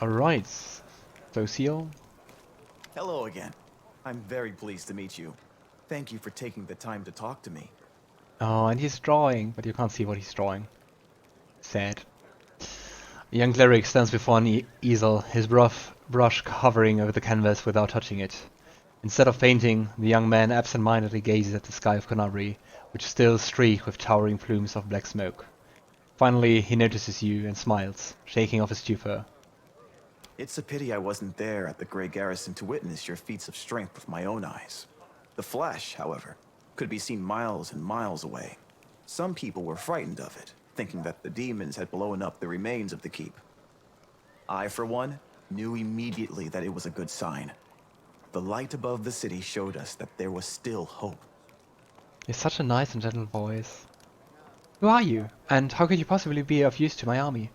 Alright, Sosiel. Hello again. I'm very pleased to meet you. Thank you for taking the time to talk to me. Oh, and he's drawing, but you can't see what he's drawing. Sad. A young cleric stands before an easel, his brush hovering over the canvas without touching it. Instead of painting, the young man absent-mindedly gazes at the sky of Kenabres, which is still streaked with towering plumes of black smoke. Finally, he notices you and smiles, shaking off his stupor. It's a pity I wasn't there at the Grey Garrison to witness your feats of strength with my own eyes. The flash, however, could be seen miles and miles away. Some people were frightened of it, thinking that the demons had blown up the remains of the keep. I, for one, knew immediately that it was a good sign. The light above the city showed us that there was still hope. It's such a nice and gentle voice. Who are you? And how could you possibly be of use to my army?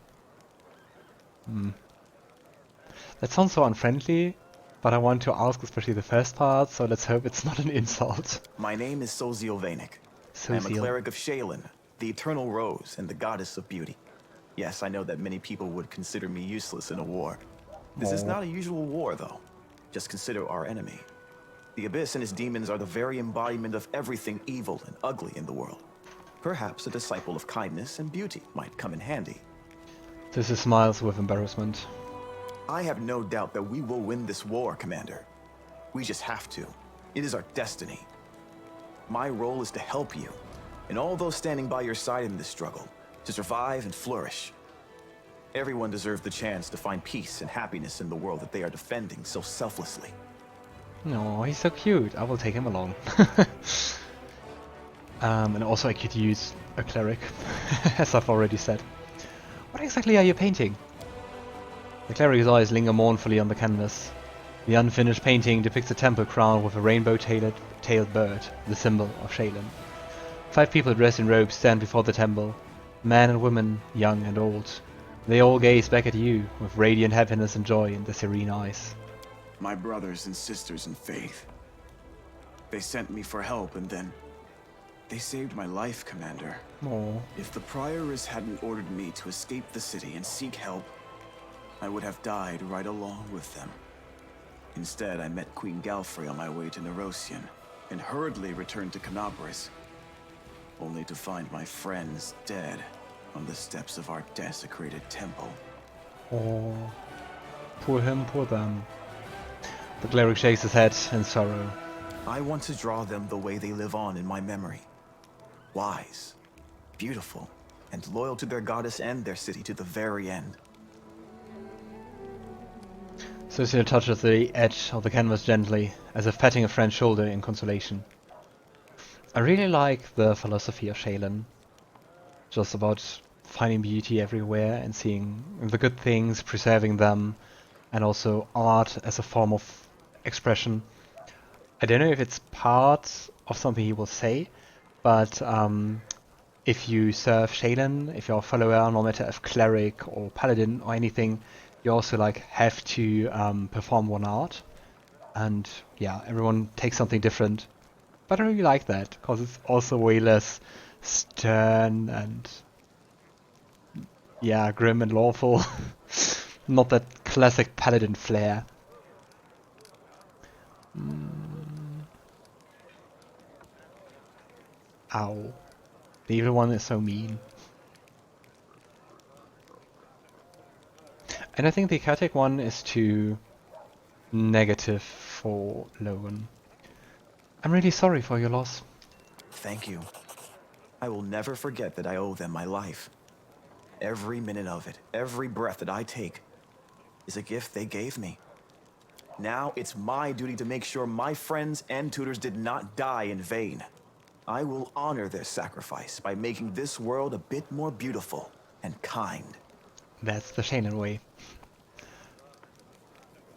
That sounds so unfriendly, but I want to ask especially the first part, so let's hope it's not an insult. My name is Sosiel. I am a cleric of Shelyn, the eternal rose and the goddess of beauty. Yes, I know that many people would consider me useless in a war. This is not a usual war, though. Just consider our enemy. The Abyss and his demons are the very embodiment of everything evil and ugly in the world. Perhaps a disciple of kindness and beauty might come in handy. This smiles with embarrassment. I have no doubt that we will win this war, Commander. We just have to. It is our destiny. My role is to help you, and all those standing by your side in this struggle, to survive and flourish. Everyone deserves the chance to find peace and happiness in the world that they are defending so selflessly. No, he's so cute. I will take him along. And also I could use a cleric, as I've already said. What exactly are you painting? The cleric's eyes linger mournfully on the canvas. The unfinished painting depicts a temple crowned with a rainbow-tailed bird, the symbol of Shelyn. 5 people dressed in robes stand before the temple, men and women, young and old. They all gaze back at you with radiant happiness and joy in their serene eyes. My brothers and sisters in faith. They sent me for help and then they saved my life, Commander. Aww. If the prioress hadn't ordered me to escape the city and seek help, I would have died right along with them. Instead, I met Queen Galfrey on my way to Nerosian, and hurriedly returned to Kenabres, only to find my friends dead on the steps of our desecrated temple. Oh, poor him, poor them. The cleric shakes his head in sorrow. I want to draw them the way they live on in my memory. Wise, beautiful, and loyal to their goddess and their city to the very end. Sosiel touches the edge of the canvas gently, as if patting a friend's shoulder in consolation. I really like the philosophy of Shelyn. Just about finding beauty everywhere and seeing the good things, preserving them, and also art as a form of expression. I don't know if it's part of something he will say, but if you serve Shelyn, if you're a follower, no matter if cleric or paladin or anything, you also like have to perform one art, and yeah, everyone takes something different. But I really like that because it's also way less stern and yeah, grim and lawful. Not that classic paladin flair. Ow. The evil one is so mean. And I think the chaotic one is too negative for Logan. I'm really sorry for your loss. Thank you. I will never forget that I owe them my life. Every minute of it, every breath that I take, is a gift they gave me. Now it's my duty to make sure my friends and tutors did not die in vain. I will honor their sacrifice by making this world a bit more beautiful and kind. That's the Shelyn way.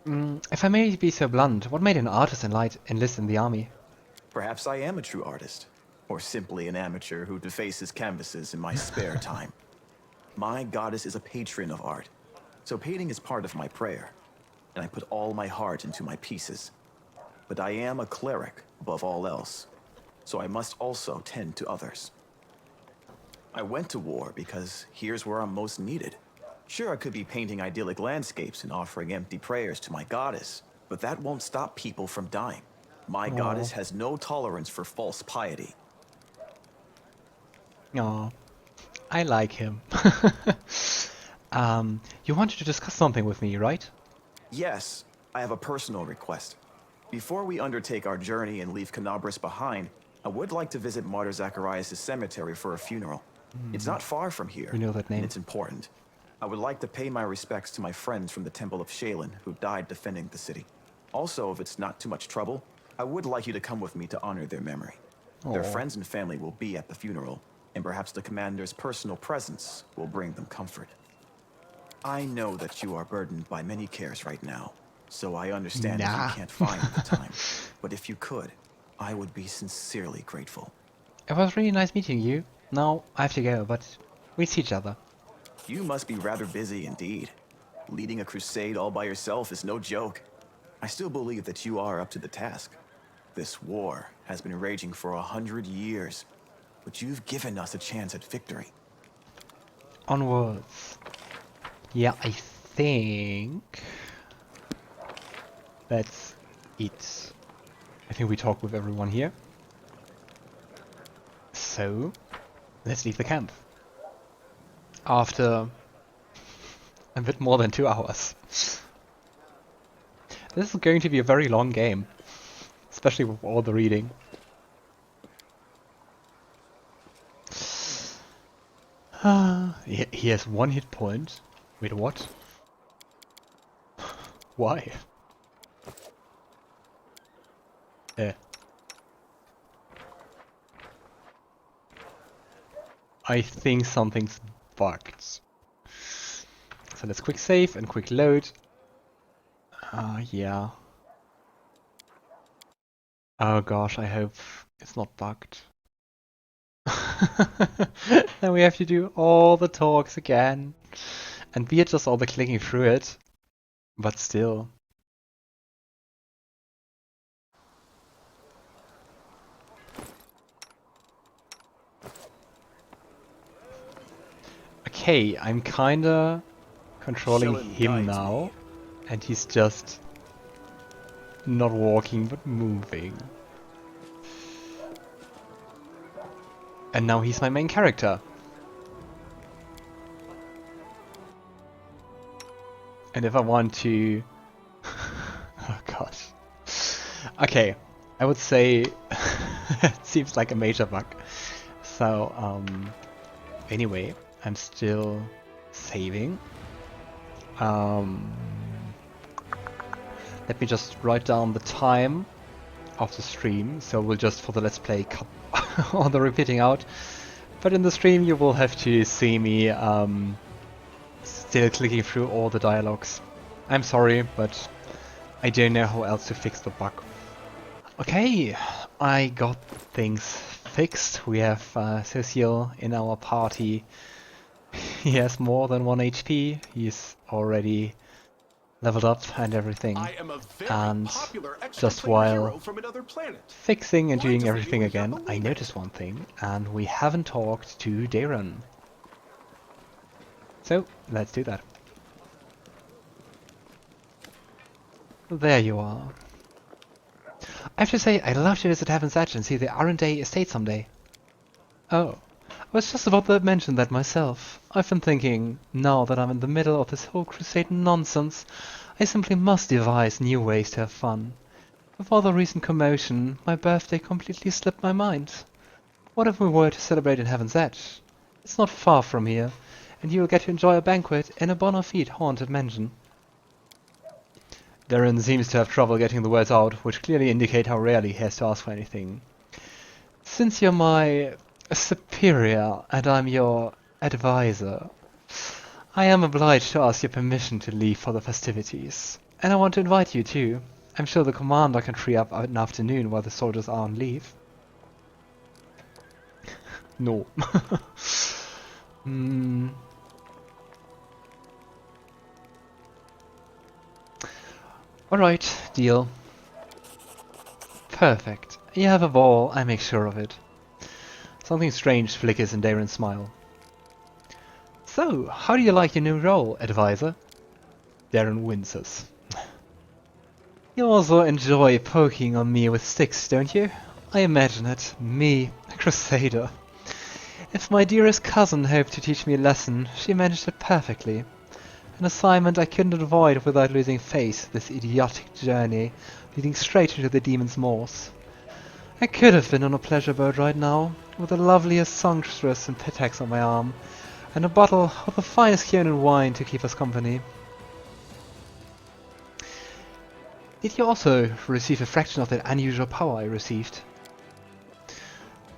If I may be so blunt, what made an artist enlist in the army? Perhaps I am a true artist, or simply an amateur who defaces canvases in my spare time. My goddess is a patron of art, so painting is part of my prayer, and I put all my heart into my pieces. But I am a cleric above all else, so I must also tend to others. I went to war because here's where I'm most needed. Sure, I could be painting idyllic landscapes and offering empty prayers to my goddess, but that won't stop people from dying. My goddess has no tolerance for false piety. Aw, I like him. You wanted to discuss something with me, right? Yes, I have a personal request. Before we undertake our journey and leave Kenabres behind, I would like to visit Martyr Zacharias' cemetery for a funeral. It's not far from here, We know that name. and it's important. I would like to pay my respects to my friends from the Temple of Shelyn who died defending the city. Also, if it's not too much trouble, I would like you to come with me to honor their memory. Their Aw. friends and family will be at the funeral, and perhaps the commander's personal presence will bring them comfort. I know that you are burdened by many cares right now, so I understand if Nah. you can't find the time. But if you could, I would be sincerely grateful. It was really nice meeting you. Now I have to go, but we see each other. You must be rather busy indeed. Leading a crusade all by yourself is no joke. I still believe that you are up to the task. This war has been raging for 100 years, but you've given us a chance at victory. Onwards. Yeah, I think that's it. I think we talked with everyone here. So, let's leave the camp. After a bit more than 2 hours. This is going to be a very long game. Especially with all the reading. He has 1 hit point. Wait, what? Why? I think something's bugged. So let's quick save and quick load. Yeah. Oh gosh, I hope it's not bugged. Then we have to do all the talks again. And be it just all the clicking through it. But still. Okay, I'm kinda controlling Shelyn him guides now. me. And he's just not walking but moving. And now he's my main character. And if I want to... oh gosh. Okay, I would say it seems like a major bug. So, anyway, I'm still saving. Let me just write down the time of the stream, so we'll just for the let's play cut all the repeating out. But in the stream you will have to see me still clicking through all the dialogues. I'm sorry, but I don't know how else to fix the bug. Okay, I got things fixed. We have Sosiel in our party. He has more than 1 HP. He's already leveled up and everything. I am a very And popular extra just player while hero from another planet. fixing and Why doing doesn't everything anyone again, I believe it? noticed one thing, and we haven't talked to Daeran. So, let's do that. There you are. I have to say, I'd love to visit Heaven's Edge and see the Arendelle estate someday. Oh, I was just about to mention that myself. I've been thinking, now that I'm in the middle of this whole crusade nonsense, I simply must devise new ways to have fun. With all the recent commotion, my birthday completely slipped my mind. What if we were to celebrate in Heaven's Edge? It's not far from here, and you will get to enjoy a banquet in a bona fide haunted mansion. Daeran seems to have trouble getting the words out, which clearly indicate how rarely he has to ask for anything. Since you're my superior and I'm your advisor, I am obliged to ask your permission to leave for the festivities. And I want to invite you too. I'm sure the commander can free up an afternoon while the soldiers are on leave. No. Alright, deal. Perfect. You have a ball, I make sure of it. Something strange flickers in Daeran's smile. So, how do you like your new role, advisor? Daeran winces. You also enjoy poking on me with sticks, don't you? I imagine it. Me, a crusader. If my dearest cousin hoped to teach me a lesson, she managed it perfectly. An assignment I couldn't avoid without losing face, this idiotic journey, leading straight into the demon's maws. I could have been on a pleasure boat right now, with the loveliest songstress and pitax on my arm, and a bottle of the finest Kionan wine to keep us company. Did you also receive a fraction of that unusual power I received?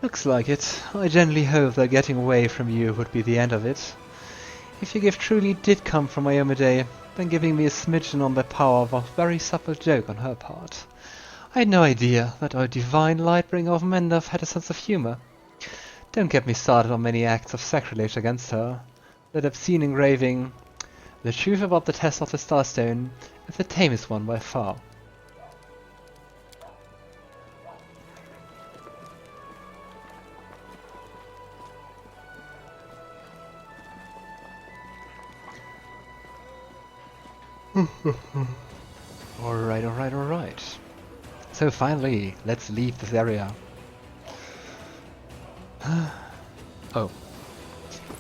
Looks like it. I genuinely hope that getting away from you would be the end of it. If your gift truly did come from iomedae, then giving me a smidgen on that power was a very subtle joke on her part. I had no idea that our divine lightbringer of Mendov had a sense of humor. Don't get me started on many acts of sacrilege against her. That obscene engraving, the truth about the test of the Starstone, is the tamest one by far. Alright. So finally, let's leave this area. Oh.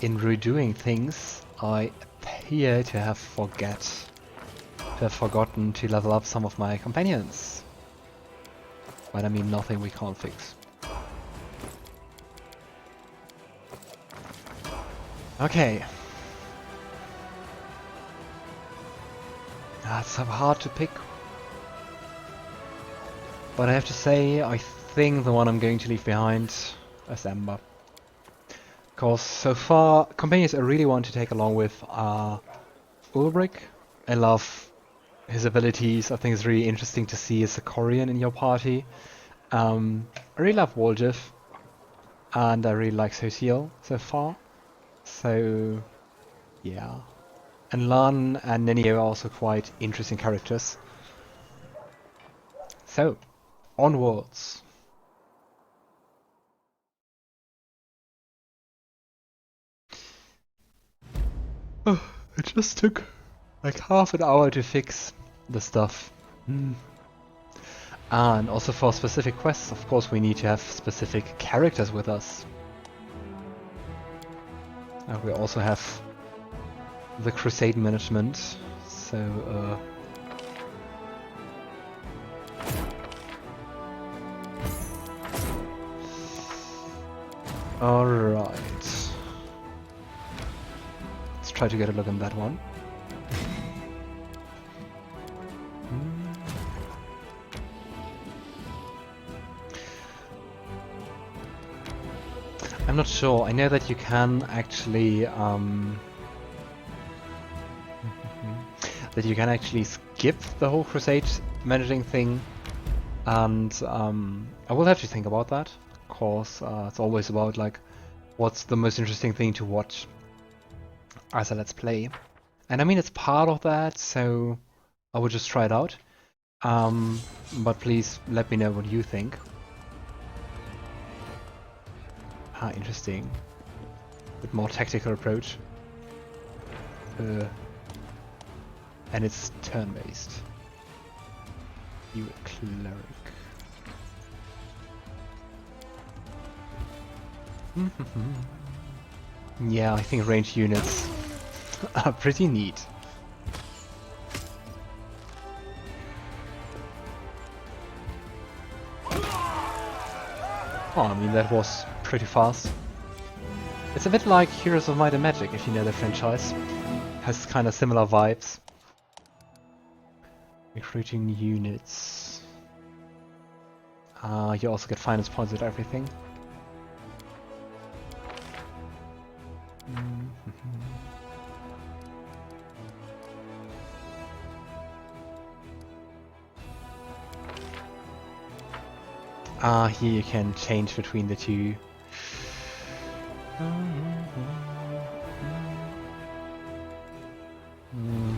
In redoing things, I appear to have forgotten to level up some of my companions. But I mean nothing we can't fix. Okay. That's so hard to pick. But I have to say, I think the one I'm going to leave behind is Ember. Because so far, companions I really want to take along with are Ulbrig. I love his abilities. I think it's really interesting to see a Sarkorian in your party. I really love Woljif. And I really like Sosiel so far. So, yeah. And Lann and Nenio are also quite interesting characters. So, onwards. Oh, it just took like half an hour to fix the stuff. And also for specific quests, of course, we need to have specific characters with us. We also have the crusade management, so alright. Let's try to get a look on that one. I'm not sure. I know that you can actually skip the whole crusade managing thing, and I will have to think about that. Of course, it's always about like what's the most interesting thing to watch as a let's play, and I mean it's part of that, so I will just try it out. But please let me know what you think. Interesting. Bit more tactical approach. And it's turn-based. You a cleric. Yeah, I think ranged units are pretty neat. Oh, I mean that was pretty fast. It's a bit like Heroes of Might and Magic, if you know the franchise. Has kind of similar vibes. Recruiting units. You also get finance points with everything. Here you can change between the two.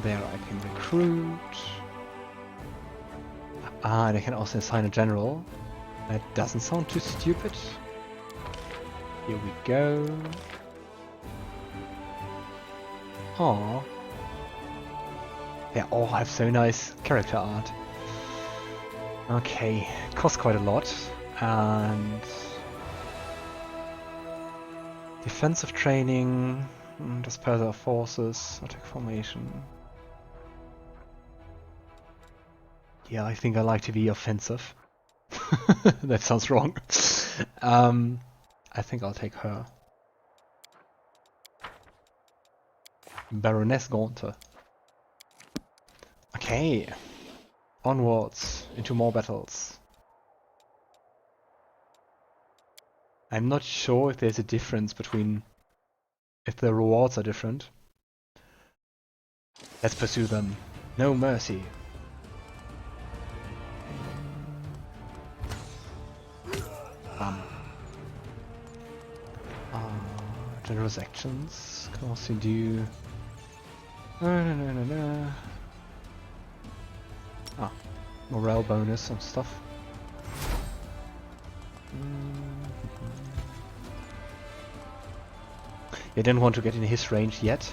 There I can recruit. And I can also assign a general. That doesn't sound too stupid. Here we go. Aww. They all have so nice character art. Okay, costs quite a lot. And defensive training, dispersal of forces, attack formation. Yeah, I think I like to be offensive. That sounds wrong. I think I'll take her. Baroness Gaunter. Okay. Onwards into more battles. I'm not sure if there's a difference between... if the rewards are different. Let's pursue them. No mercy. Generous actions can also do... Ah, morale bonus and stuff. You didn't want to get in his range yet.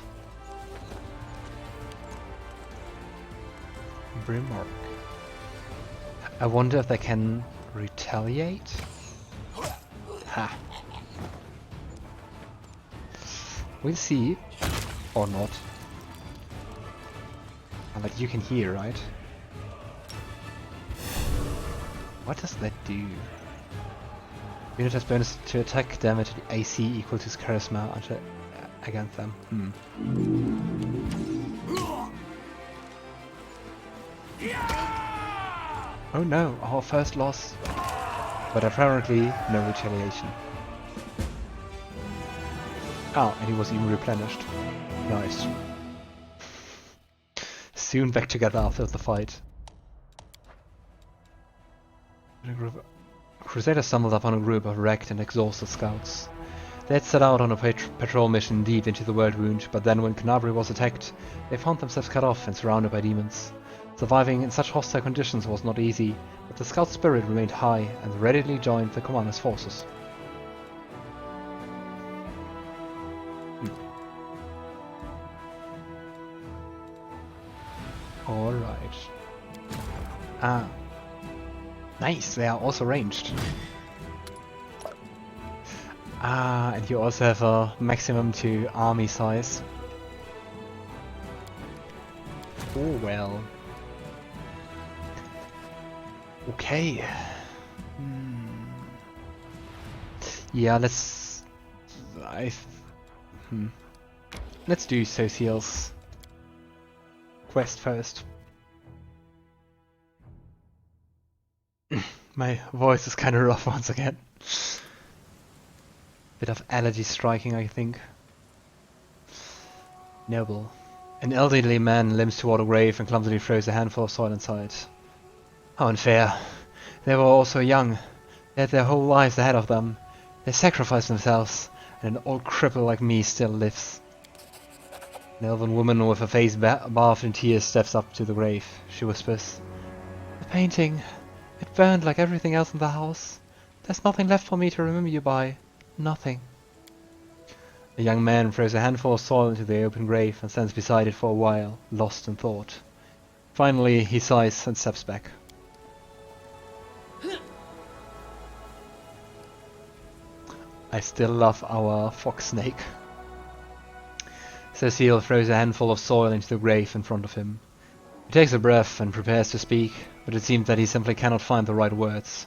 Brimmark. I wonder if they can retaliate? Ha! We'll see. Or not. But you can hear, right? What does that do? Unit has bonus to attack damage at AC equal to his charisma against them. Oh no, our first loss. But apparently no retaliation. Ah, and he was even replenished. Nice. Soon back together after the fight. Crusaders stumbled upon a group of wrecked and exhausted scouts. They had set out on a patrol mission deep into the Worldwound, but then when Kenabres was attacked, they found themselves cut off and surrounded by demons. Surviving in such hostile conditions was not easy, but the scout spirit remained high and readily joined the commander's forces. Alright. Ah. Nice, they are also ranged. Ah, and you also have a maximum to army size. Oh well. Okay. Yeah, let's... Let's do Sosiel's quest first. My voice is kind of rough once again. Bit of allergy striking, I think. Noble. An elderly man limps toward a grave and clumsily throws a handful of soil inside. How unfair. They were all so young. They had their whole lives ahead of them. They sacrificed themselves, and an old cripple like me still lives. An elven woman with her face bathed in tears steps up to the grave. She whispers, "The painting. It burned like everything else in the house. There's nothing left for me to remember you by. Nothing." The young man throws a handful of soil into the open grave and stands beside it for a while, lost in thought. Finally, he sighs and steps back. I still love our fox snake. Sosiel throws a handful of soil into the grave in front of him. He takes a breath and prepares to speak, but it seems that he simply cannot find the right words.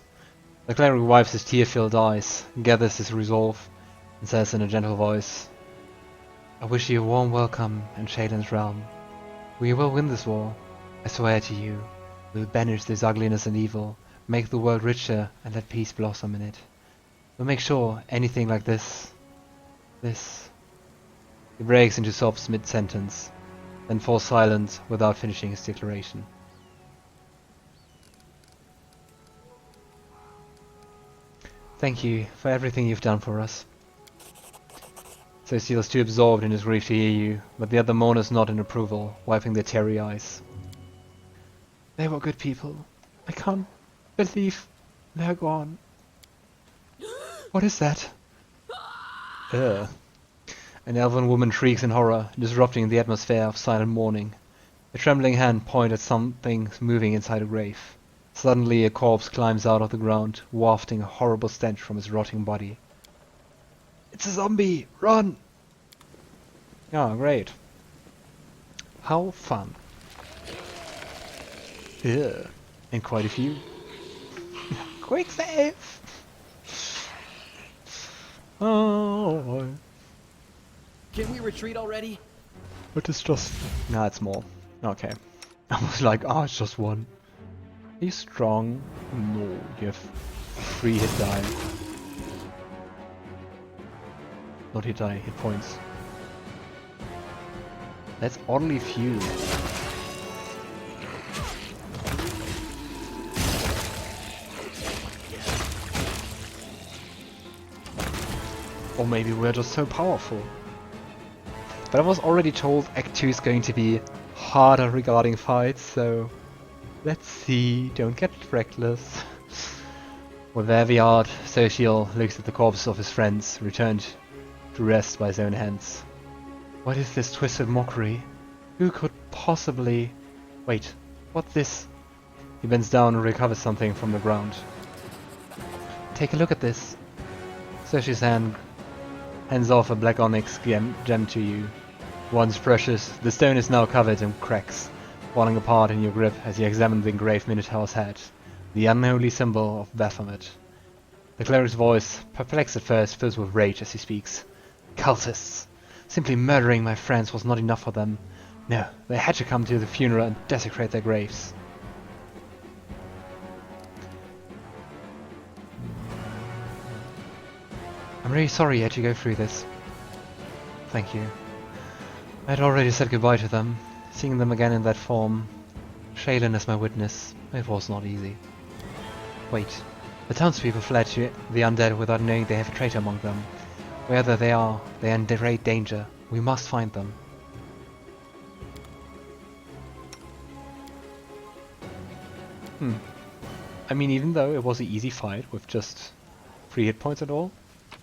The cleric wipes his tear-filled eyes, gathers his resolve, and says in a gentle voice, "I wish you a warm welcome in Shelyn's realm. We will win this war, I swear to you. We'll banish this ugliness and evil, make the world richer, and let peace blossom in it. We'll make sure anything like this... He breaks into sobs mid-sentence, then falls silent without finishing his declaration. Thank you for everything you've done for us. Sosiel is too absorbed in his grief to hear you, but the other mourners nod in approval, wiping their teary eyes. They were good people. I can't believe they're gone. What is that? An elven woman shrieks in horror, disrupting the atmosphere of silent mourning. A trembling hand points at something moving inside a grave. Suddenly a corpse climbs out of the ground, wafting a horrible stench from its rotting body. It's a zombie! Run! Oh, great. How fun. Yeah, and quite a few. Quick save! Oh, Can we retreat already? but it's just... Nah, it's more. Okay. I was like, oh, it's just one. Are you strong? No, you have 3 hit die. Not hit die, hit points. That's oddly few. Or maybe we're just so powerful. But I was already told Act 2 is going to be harder regarding fights, so let's see, don't get reckless. With heavy heart, Sosiel looks at the corpses of his friends, returned to rest by his own hands. What is this twisted mockery? Who could possibly... Wait, what's this? He bends down and recovers something from the ground. Take a look at this. Sosiel's hand hands off a black onyx gem to you. Once precious, the stone is now covered in cracks, falling apart in your grip as you examine the engraved Minotaur's head, the unholy symbol of Baphomet. The cleric's voice, perplexed at first, fills with rage as he speaks. Cultists! Simply murdering my friends was not enough for them. No, they had to come to the funeral and desecrate their graves. I'm really sorry you had to go through this. Thank you. I had already said goodbye to them. Seeing them again in that form, Shelyn as my witness, it was not easy. Wait, the townspeople fled to the undead without knowing they have a traitor among them. Wherever they are in great danger. We must find them. I mean, even though it was an easy fight with just 3 hit points at all,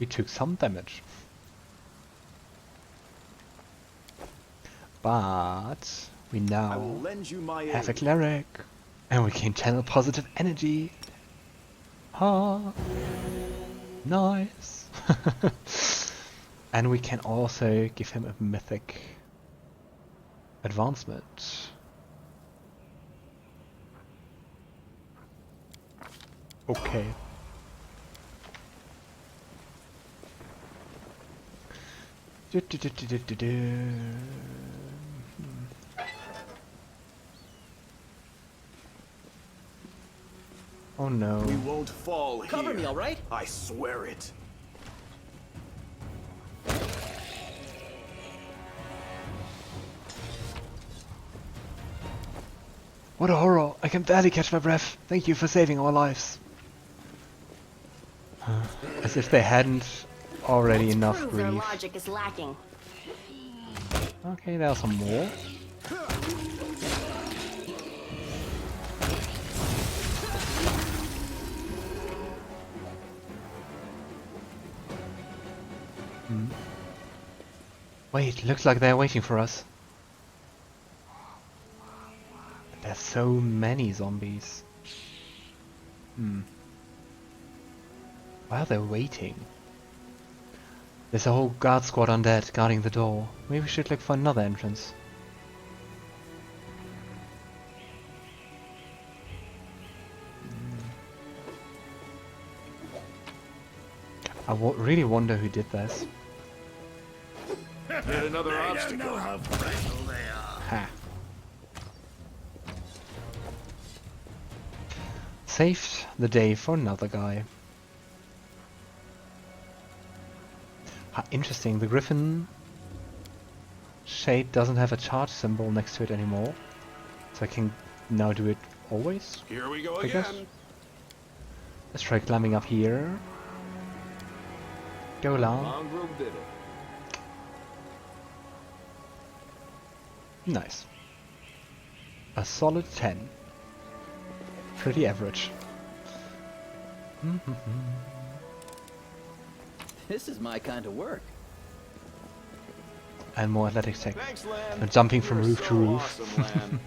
we took some damage. But we now have a cleric, and we can channel positive energy. Ah, nice. And we can also give him a mythic advancement. Okay. Oh no. We won't fall here. Cover me, all right? I swear it. What a horror! I can barely catch my breath. Thank you for saving our lives. As if they hadn't already enough Prove their grief. logic is lacking. Okay, there are some more. Wait, looks like they're waiting for us. There's so many zombies. Why are they waiting? There's a whole guard squad undead guarding the door. Maybe we should look for another entrance. I really wonder who did this. Yet another obstacle. Ha. Saved the day for another guy. Interesting, the griffin shade doesn't have a charge symbol next to it anymore. So I can now do it always, Here we go I guess. again. Let's try climbing up here. Go along. Mongrel did it. Nice. A solid 10. Pretty average. This is my kind of work. and more athletic tech. Thanks, Lann. And jumping from You're roof to so roof. awesome, Lann.